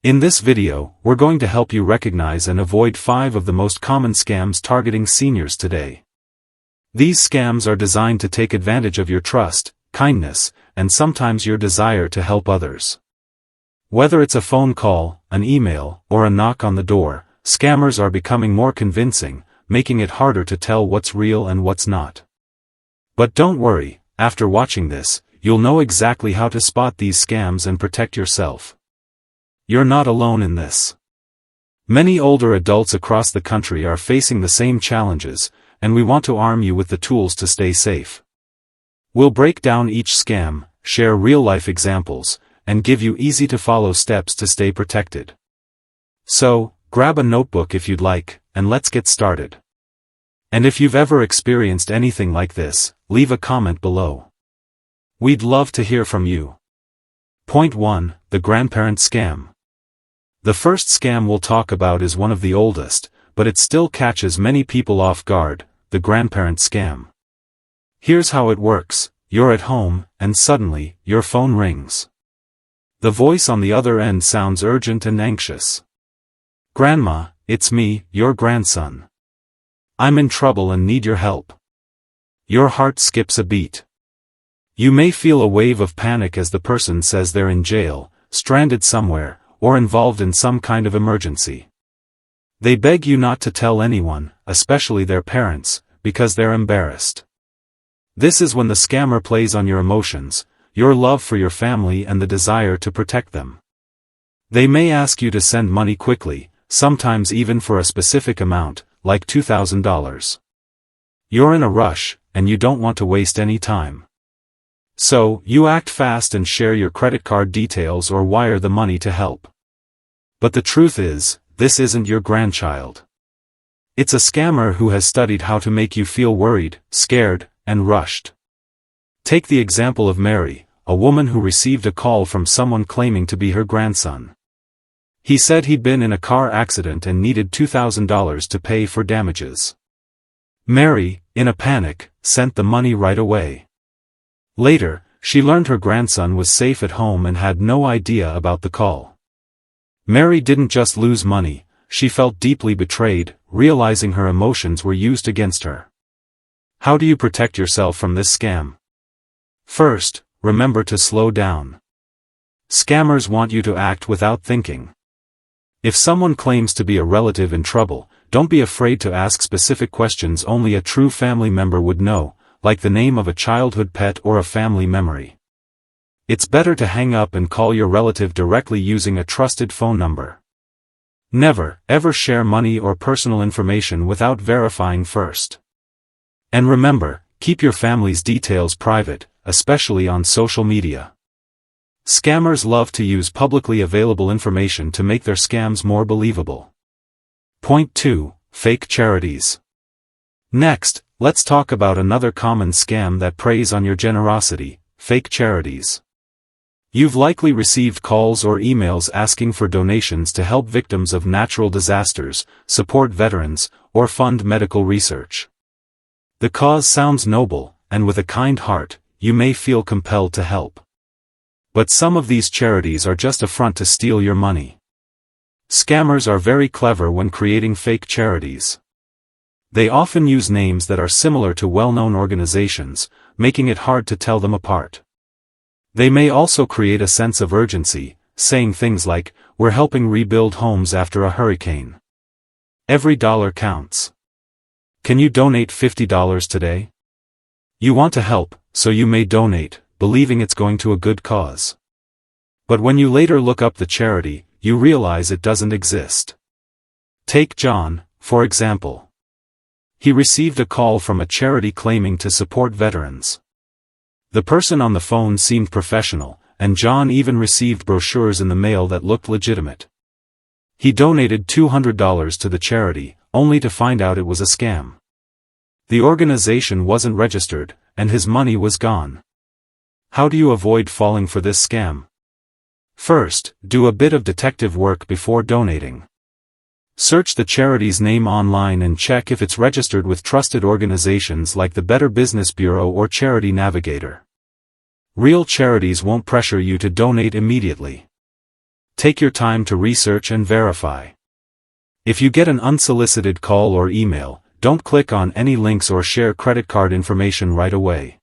In this video, we're going to help you recognize and avoid 5 of the most common scams targeting seniors today. These scams are designed to take advantage of your trust, kindness, and sometimes your desire to help others. Whether it's a phone call, an email, or a knock on the door, scammers are becoming more convincing, making it harder to tell what's real and what's not. But don't worry, after watching this, you'll know exactly how to spot these scams and protect yourself. You're not alone in this. Many older adults across the country are facing the same challenges, and we want to arm you with the tools to stay safe. We'll break down each scam, share real-life examples, and give you easy-to-follow steps to stay protected. So, grab a notebook if you'd like, and let's get started. And if you've ever experienced anything like this, leave a comment below. We'd love to hear from you. Point 1. The Grandparent Scam. The first scam we'll talk about is one of the oldest, but it still catches many people off guard: the Grandparent Scam. Here's how it works. You're at home, and suddenly, your phone rings. The voice on the other end sounds urgent and anxious. "Grandma, it's me, your grandson. I'm in trouble and need your help." Your heart skips a beat. You may feel a wave of panic as the person says they're in jail, stranded somewhere, or involved in some kind of emergency. They beg you not to tell anyone, especially their parents, because they're embarrassed. This is when the scammer plays on your emotions, your love for your family and the desire to protect them. They may ask you to send money quickly, sometimes even for a specific amount, like $2,000. You're in a rush, and you don't want to waste any time. So, you act fast and share your credit card details or wire the money to help. But the truth is, this isn't your grandchild. It's a scammer who has studied how to make you feel worried, scared, and rushed. Take the example of Mary, a woman who received a call from someone claiming to be her grandson. He said he'd been in a car accident and needed $2,000 to pay for damages. Mary, in a panic, sent the money right away. Later, she learned her grandson was safe at home and had no idea about the call. Mary didn't just lose money, she felt deeply betrayed, realizing her emotions were used against her. How do you protect yourself from this scam? First, remember to slow down. Scammers want you to act without thinking. If someone claims to be a relative in trouble, don't be afraid to ask specific questions only a true family member would know, like the name of a childhood pet or a family memory. It's better to hang up and call your relative directly using a trusted phone number. Never, ever share money or personal information without verifying first. And remember, keep your family's details private, especially on social media. Scammers love to use publicly available information to make their scams more believable. Point 2. Fake charities. Next, let's talk about another common scam that preys on your generosity: fake charities. You've likely received calls or emails asking for donations to help victims of natural disasters, support veterans, or fund medical research. The cause sounds noble, and with a kind heart, you may feel compelled to help. But some of these charities are just a front to steal your money. Scammers are very clever when creating fake charities. They often use names that are similar to well-known organizations, making it hard to tell them apart. They may also create a sense of urgency, saying things like, "We're helping rebuild homes after a hurricane. Every dollar counts. Can you donate $50 today?" You want to help, so you may donate, believing it's going to a good cause. But when you later look up the charity, you realize it doesn't exist. Take John, for example. He received a call from a charity claiming to support veterans. The person on the phone seemed professional, and John even received brochures in the mail that looked legitimate. He donated $200 to the charity, only to find out it was a scam. The organization wasn't registered, and his money was gone. How do you avoid falling for this scam? First, do a bit of detective work before donating. Search the charity's name online and check if it's registered with trusted organizations like the Better Business Bureau or Charity Navigator. Real charities won't pressure you to donate immediately. take your time to research and verify. If you get an unsolicited call or email, don't click on any links or share credit card information right away.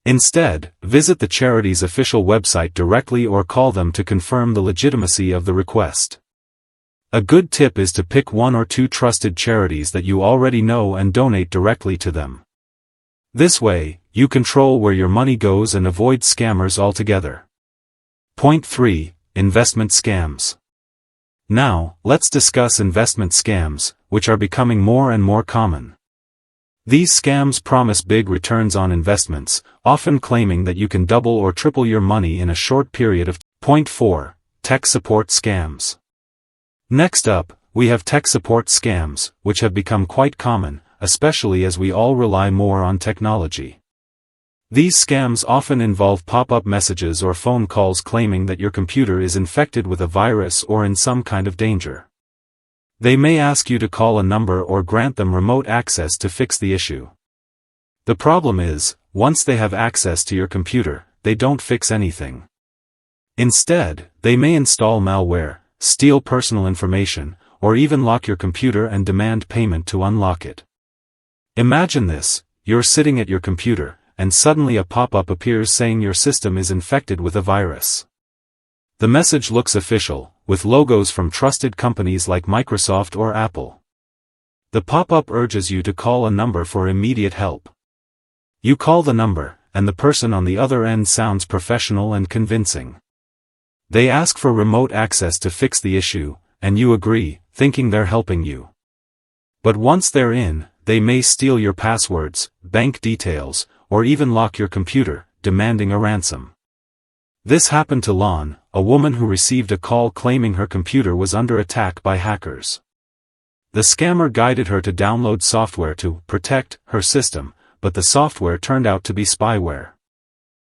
Instead, visit the charity's official website directly or call them to confirm the legitimacy of the request. A good tip is to pick 1 or 2 trusted charities that you already know and donate directly to them. This way, you control where your money goes and avoid scammers altogether. Point 3. Investment scams. Now, let's discuss investment scams, which are becoming more and more common. These scams promise big returns on investments, often claiming that you can double or triple your money in a short period of time. Point 4. Tech support scams. Next up, we have tech support scams, which have become quite common, especially as we all rely more on technology. These scams often involve pop-up messages or phone calls claiming that your computer is infected with a virus or in some kind of danger. They may ask you to call a number or grant them remote access to fix the issue. The problem is, once they have access to your computer, they don't fix anything. Instead, they may install malware, steal personal information, or even lock your computer and demand payment to unlock it. Imagine this: you're sitting at your computer, and suddenly a pop-up appears saying your system is infected with a virus. The message looks official, with logos from trusted companies like Microsoft or Apple. The pop-up urges you to call a number for immediate help. You call the number, and the person on the other end sounds professional and convincing. They ask for remote access to fix the issue, and you agree, thinking they're helping you. But once they're in, they may steal your passwords, bank details, or even lock your computer, demanding a ransom. This happened to Lon, a woman who received a call claiming her computer was under attack by hackers. The scammer guided her to download software to protect her system, but the software turned out to be spyware.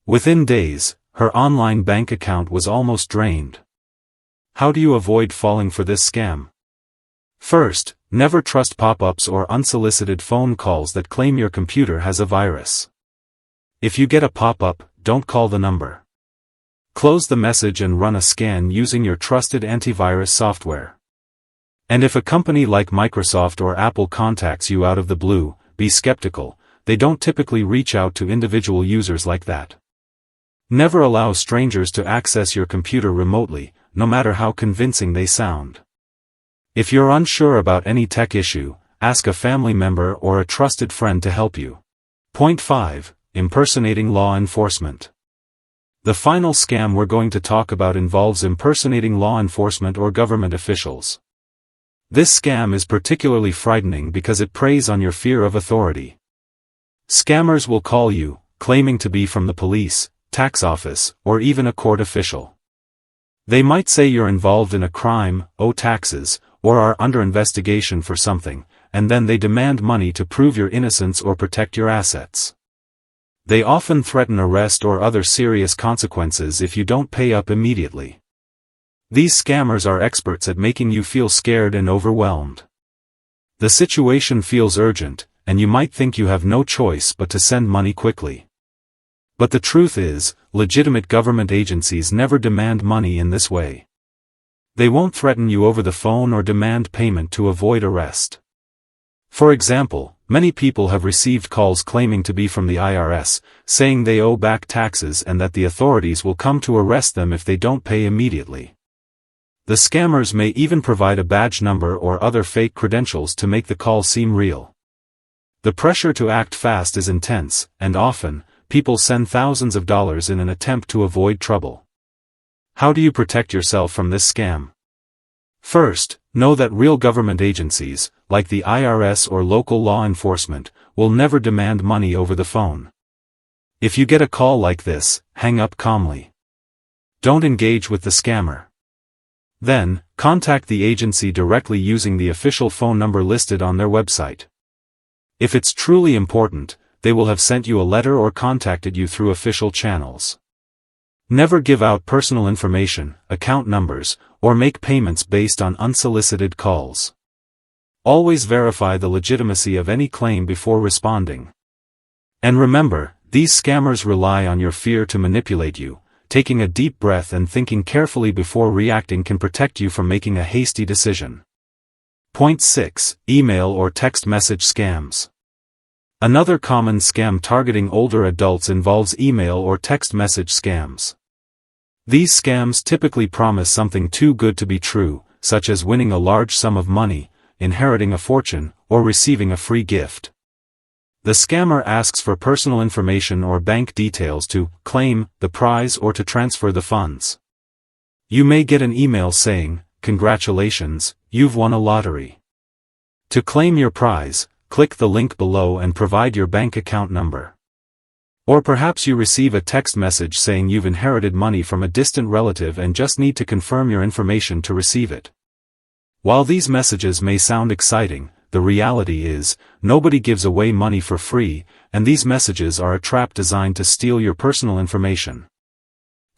Within days, her online bank account was almost drained. How do you avoid falling for this scam? First, never trust pop-ups or unsolicited phone calls that claim your computer has a virus. If you get a pop-up, don't call the number. Close the message and run a scan using your trusted antivirus software. And if a company like Microsoft or Apple contacts you out of the blue, be skeptical. They don't typically reach out to individual users like that. Never allow strangers to access your computer remotely, no matter how convincing they sound. If you're unsure about any tech issue, ask a family member or a trusted friend to help you. Point 5. Impersonating law enforcement. The final scam we're going to talk about involves impersonating law enforcement or government officials. This scam is particularly frightening because it preys on your fear of authority. Scammers will call you, claiming to be from the police, tax office, or even a court official. They might say you're involved in a crime, owe taxes, or are under investigation for something, and then they demand money to prove your innocence or protect your assets. They often threaten arrest or other serious consequences if you don't pay up immediately. These scammers are experts at making you feel scared and overwhelmed. The situation feels urgent, and you might think you have no choice but to send money quickly. But the truth is, legitimate government agencies never demand money in this way. They won't threaten you over the phone or demand payment to avoid arrest. For example, many people have received calls claiming to be from the IRS, saying they owe back taxes and that the authorities will come to arrest them if they don't pay immediately. The scammers may even provide a badge number or other fake credentials to make the call seem real. The pressure to act fast is intense, and often, people send thousands of dollars in an attempt to avoid trouble. How do you protect yourself from this scam? First, know that real government agencies, like the IRS or local law enforcement, will never demand money over the phone. If you get a call like this, hang up calmly. Don't engage with the scammer. Then, contact the agency directly using the official phone number listed on their website. If it's truly important, they will have sent you a letter or contacted you through official channels. Never give out personal information, account numbers, or make payments based on unsolicited calls. Always verify the legitimacy of any claim before responding. And remember, these scammers rely on your fear to manipulate you, taking a deep breath and thinking carefully before reacting can protect you from making a hasty decision. Point 6. Email or text message scams. Another common scam targeting older adults involves email or text message scams. These scams typically promise something too good to be true, such as winning a large sum of money, inheriting a fortune, or receiving a free gift. The scammer asks for personal information or bank details to claim the prize or to transfer the funds. You may get an email saying, "Congratulations, you've won a lottery. To claim your prize, click the link below and provide your bank account number." Or perhaps you receive a text message saying you've inherited money from a distant relative and just need to confirm your information to receive it. While these messages may sound exciting, the reality is, nobody gives away money for free, and these messages are a trap designed to steal your personal information.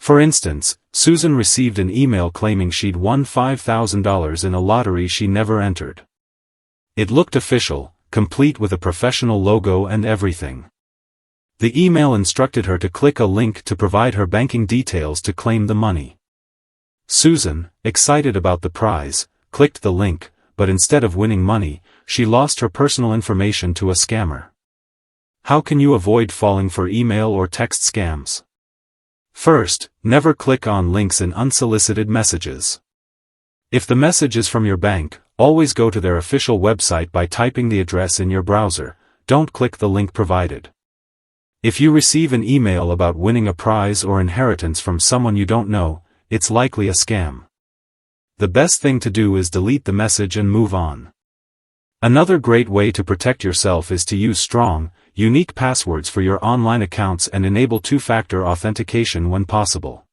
For instance, Susan received an email claiming she'd won $5,000 in a lottery she never entered. It looked official, complete with a professional logo and everything. The email instructed her to click a link to provide her banking details to claim the money. Susan, excited about the prize, clicked the link, but instead of winning money, she lost her personal information to a scammer. How can you avoid falling for email or text scams? First, never click on links in unsolicited messages. If the message is from your bank, always go to their official website by typing the address in your browser. Don't click the link provided. If you receive an email about winning a prize or inheritance from someone you don't know, it's likely a scam. The best thing to do is delete the message and move on. Another great way to protect yourself is to use strong, unique passwords for your online accounts and enable two-factor authentication when possible.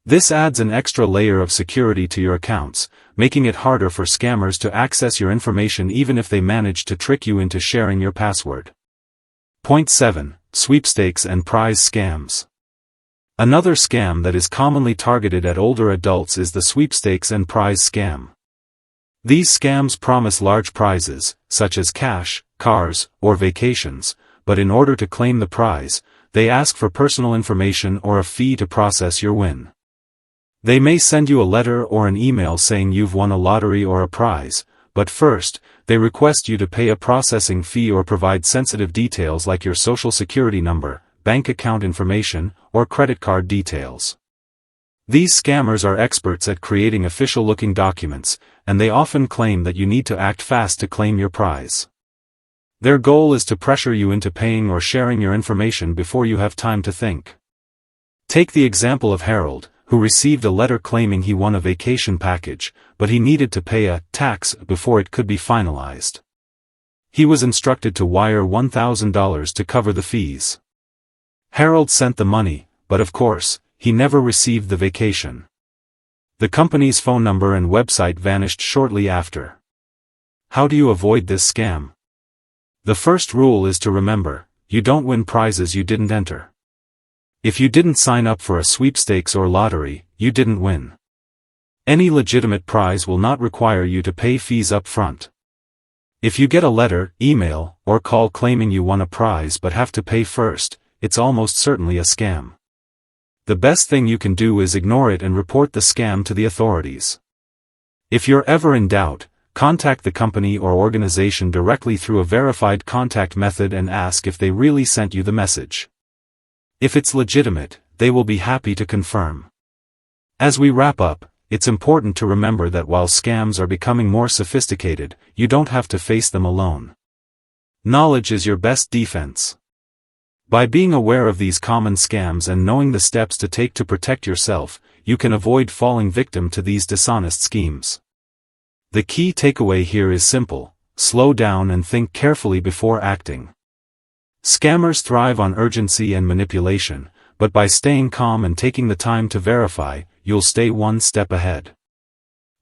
This adds an extra layer of security to your accounts, making it harder for scammers to access your information even if they manage to trick you into sharing your password. Point 7. Sweepstakes and Prize Scams. Another scam that is commonly targeted at older adults is the sweepstakes and prize scam. These scams promise large prizes, such as cash, cars, or vacations, but in order to claim the prize, they ask for personal information or a fee to process your win. They may send you a letter or an email saying you've won a lottery or a prize, but first, they request you to pay a processing fee or provide sensitive details like your social security number, bank account information, or credit card details. These scammers are experts at creating official-looking documents, and they often claim that you need to act fast to claim your prize. Their goal is to pressure you into paying or sharing your information before you have time to think. Take the example of Harold, who received a letter claiming he won a vacation package, but he needed to pay a tax before it could be finalized. He was instructed to wire $1,000 to cover the fees. Harold sent the money, but of course, he never received the vacation. The company's phone number and website vanished shortly after. How do you avoid this scam? The first rule is to remember, you don't win prizes you didn't enter. If you didn't sign up for a sweepstakes or lottery, you didn't win. Any legitimate prize will not require you to pay fees up front. If you get a letter, email, or call claiming you won a prize but have to pay first, it's almost certainly a scam. The best thing you can do is ignore it and report the scam to the authorities. If you're ever in doubt, contact the company or organization directly through a verified contact method and ask if they really sent you the message. If it's legitimate, they will be happy to confirm. As we wrap up, it's important to remember that while scams are becoming more sophisticated, you don't have to face them alone. Knowledge is your best defense. By being aware of these common scams and knowing the steps to take to protect yourself, you can avoid falling victim to these dishonest schemes. The key takeaway here is simple: slow down and think carefully before acting. Scammers thrive on urgency and manipulation, but by staying calm and taking the time to verify, you'll stay one step ahead.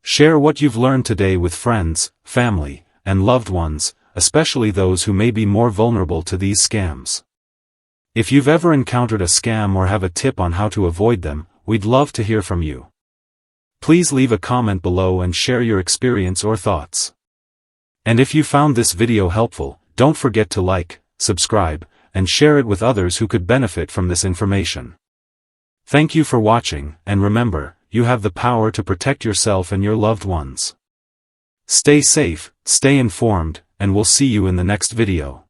Share what you've learned today with friends, family, and loved ones, especially those who may be more vulnerable to these scams. If you've ever encountered a scam or have a tip on how to avoid them, we'd love to hear from you. Please leave a comment below and share your experience or thoughts. And if you found this video helpful, don't forget to like, subscribe, and share it with others who could benefit from this information. Thank you for watching, and remember, you have the power to protect yourself and your loved ones. Stay safe, stay informed, and we'll see you in the next video.